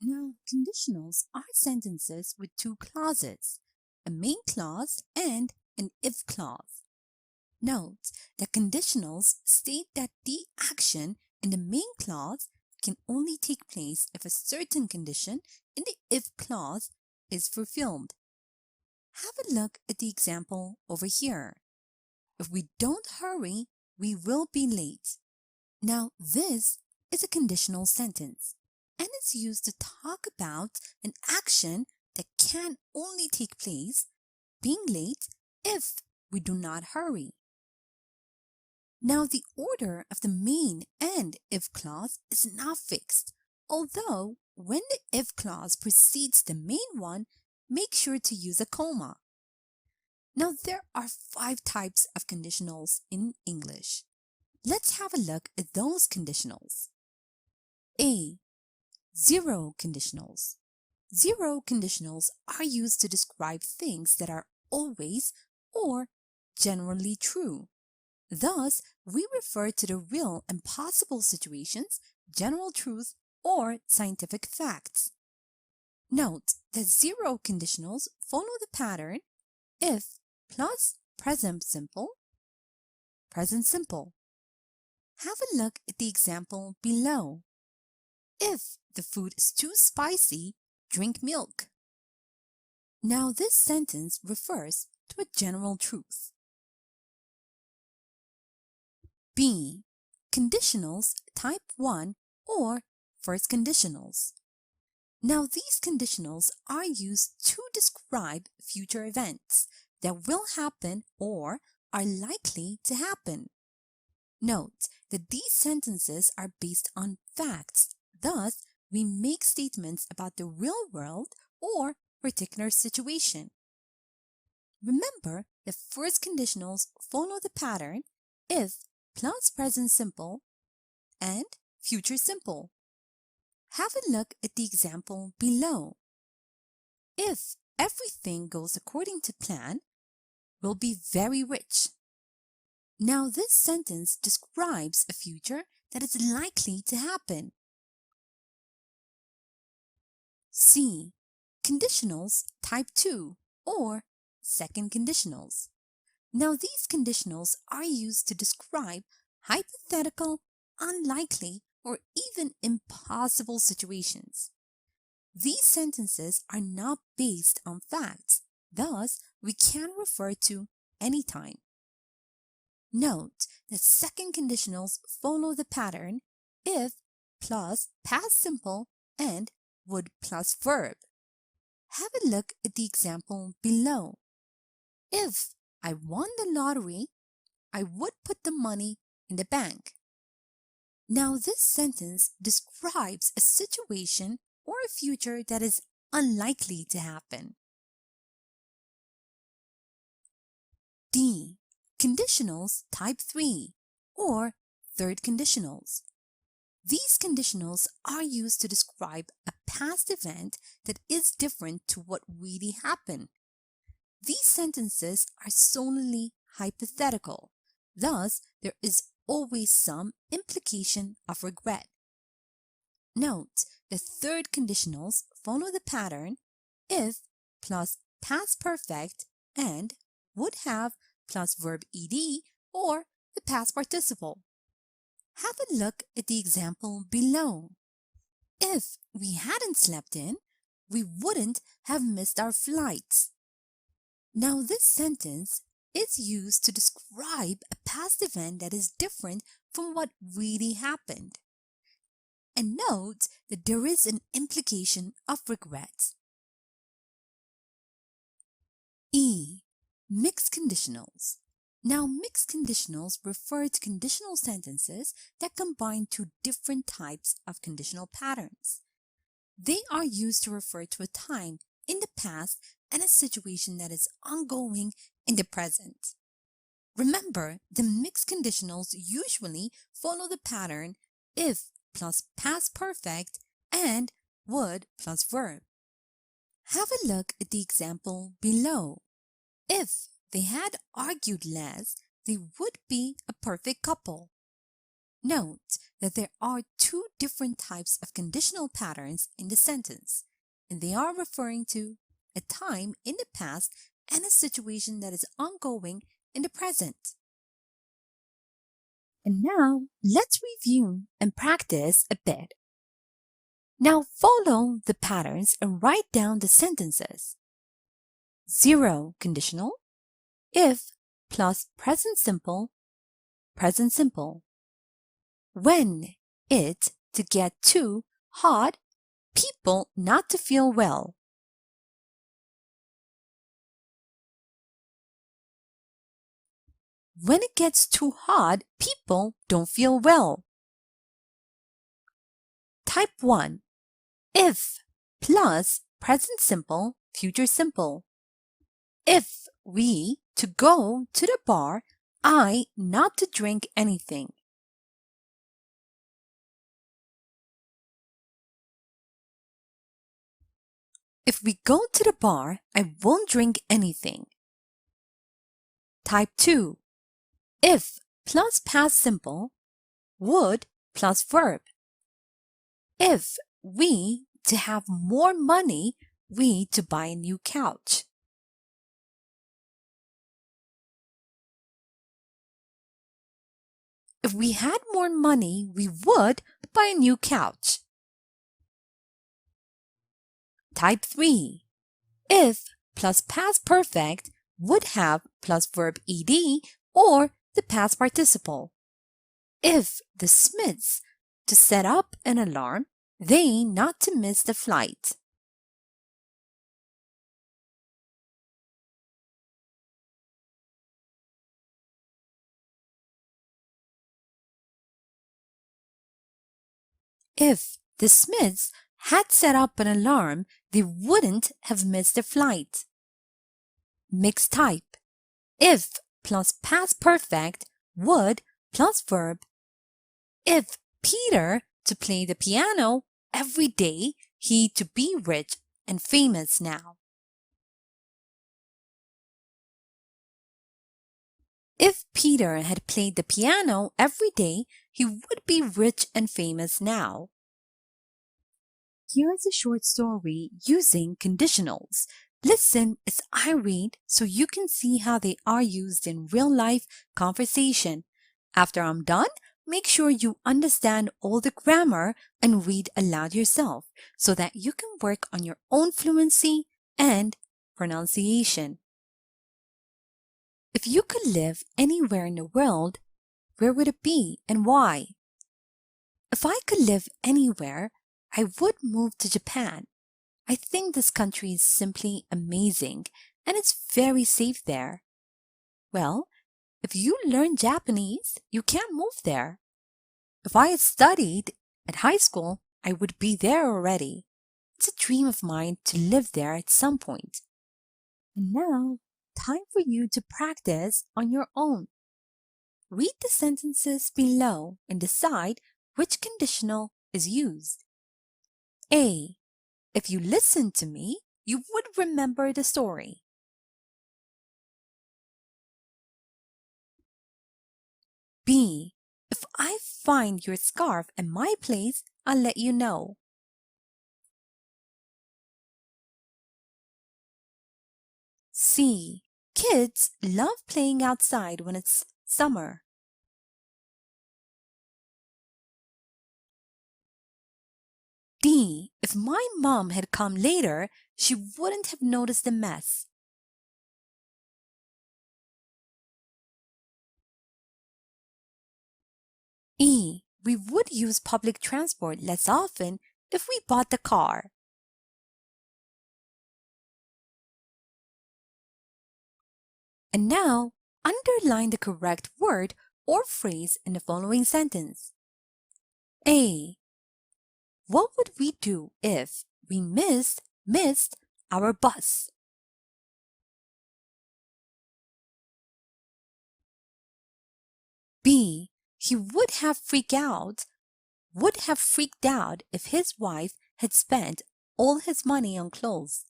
Now, conditionals are sentences with two clauses, a main clause and an if clause. Note that conditionals state that the action in the main clause can only take place if a certain condition in the if clause is fulfilled. Have a look at the example over here. If we don't hurry, we will be late. Now, this is a conditional sentence, and it's used to talk about an action that can only take place, being late, if we do not hurry. Now, the order of the main and if clause is not fixed, although when the if clause precedes the main one, make sure to use a comma. Now, there are 5 types of conditionals in English. Let's have a look at those conditionals. A. Zero conditionals. Zero conditionals are used to describe things that are always or generally true. Thus, we refer to the real and possible situations, general truth, or scientific facts. Note that zero conditionals follow the pattern if plus present simple, present simple. Have a look at the example below. If the food is too spicy, drink milk. Now this sentence refers to a general truth. B. Conditionals type 1 or first conditionals. Now these conditionals are used to describe future events that will happen or are likely to happen. Note that these sentences are based on facts. Thus, we make statements about the real world or particular situation. Remember that first conditionals follow the pattern if plus present simple and future simple. Have a look at the example below. If everything goes according to plan, we'll be very rich. Now this sentence describes a future that is likely to happen. C. Conditionals type 2 or second conditionals. Now these conditionals are used to describe hypothetical, unlikely, or even impossible situations. These sentences are not based on facts, thus we can refer to any time. Note that second conditionals follow the pattern if plus past simple and would plus verb. Have a look at the example below. If I won the lottery, I would put the money in the bank. Now this sentence describes a situation or a future that is unlikely to happen. D. Conditionals type 3 or third conditionals. These conditionals are used to describe a past event that is different to what really happened. These sentences are solely hypothetical. Thus, there is always some implication of regret. Note, the third conditionals follow the pattern if plus past perfect and would have plus verb ed or the past participle. Have a look at the example below. If we hadn't slept in, we wouldn't have missed our flights. Now this sentence is used to describe a past event that is different from what really happened. And note that there is an implication of regret. E. Mixed conditionals. Now, mixed conditionals refer to conditional sentences that combine two different types of conditional patterns. They are used to refer to a time in the past and a situation that is ongoing in the present. Remember, the mixed conditionals usually follow the pattern if plus past perfect and would plus verb. Have a look at the example below. If they had argued less, they would be a perfect couple. Note that there are two different types of conditional patterns in the sentence, and they are referring to a time in the past and a situation that is ongoing in the present. And now let's review and practice a bit. Now follow the patterns and write down the sentences. 0 conditional, if plus present simple, present simple. When it to get too hot, people not to feel well. When it gets too hot, people don't feel well. Type 1. If plus present simple, future simple. If we to go to the bar, I not to drink anything. If we go to the bar, I won't drink anything. Type 2. If plus past simple, would plus verb. If we to have more money, we to buy a new couch. If we had more money, we would buy a new couch. Type 3. If plus past perfect would have plus verb ed or the past participle. If the Smiths to set up an alarm, they not to miss the flight. If the Smiths had set up an alarm, they wouldn't have missed the flight. Mixed type. If plus past perfect, would plus verb. If Peter to play the piano every day, he to be rich and famous now. If Peter had played the piano every day, he would be rich and famous now. Here is a short story using conditionals. Listen as I read so you can see how they are used in real life conversation. After I'm done, make sure you understand all the grammar and read aloud yourself so that you can work on your own fluency and pronunciation. If you could live anywhere in the world, where would it be and why? If I could live anywhere, I would move to Japan. I think this country is simply amazing and it's very safe there. Well, if you learn Japanese, you can't move there. If I had studied at high school, I would be there already. It's a dream of mine to live there at some point. And now, time for you to practice on your own. Read the sentences below and decide which conditional is used. A. If you listen to me, you would remember the story. B. If I find your scarf at my place, I'll let you know. C. Kids love playing outside when it's summer. D. If my mom had come later, she wouldn't have noticed the mess. E. We would use public transport less often if we bought the car. And now, underline the correct word or phrase in the following sentence. A. What would we do if we missed our bus? B. He would have freaked out if his wife had spent all his money on clothes.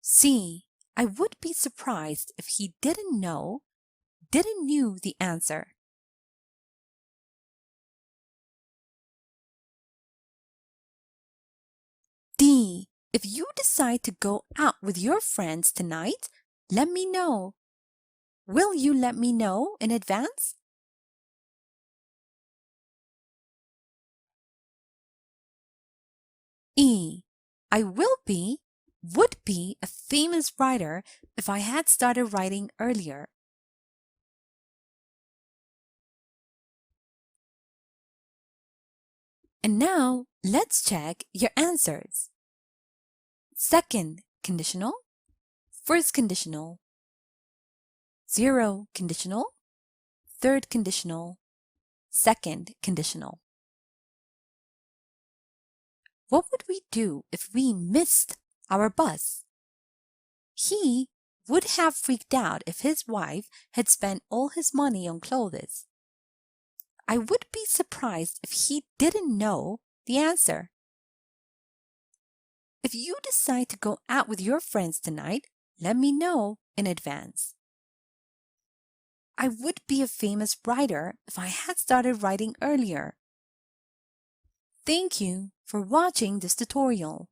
C. I would be surprised if he didn't knew the answer. D. If you decide to go out with your friends tonight, let me know. Will you let me know in advance? E. I would be a famous writer if I had started writing earlier. And now let's check your answers. Second conditional, first conditional, zero conditional, third conditional, second conditional. What would we do if we missed our bus? He would have freaked out if his wife had spent all his money on clothes. I would be surprised if he didn't know the answer. If you decide to go out with your friends tonight, let me know in advance. I would be a famous writer if I had started writing earlier. Thank you for watching this tutorial.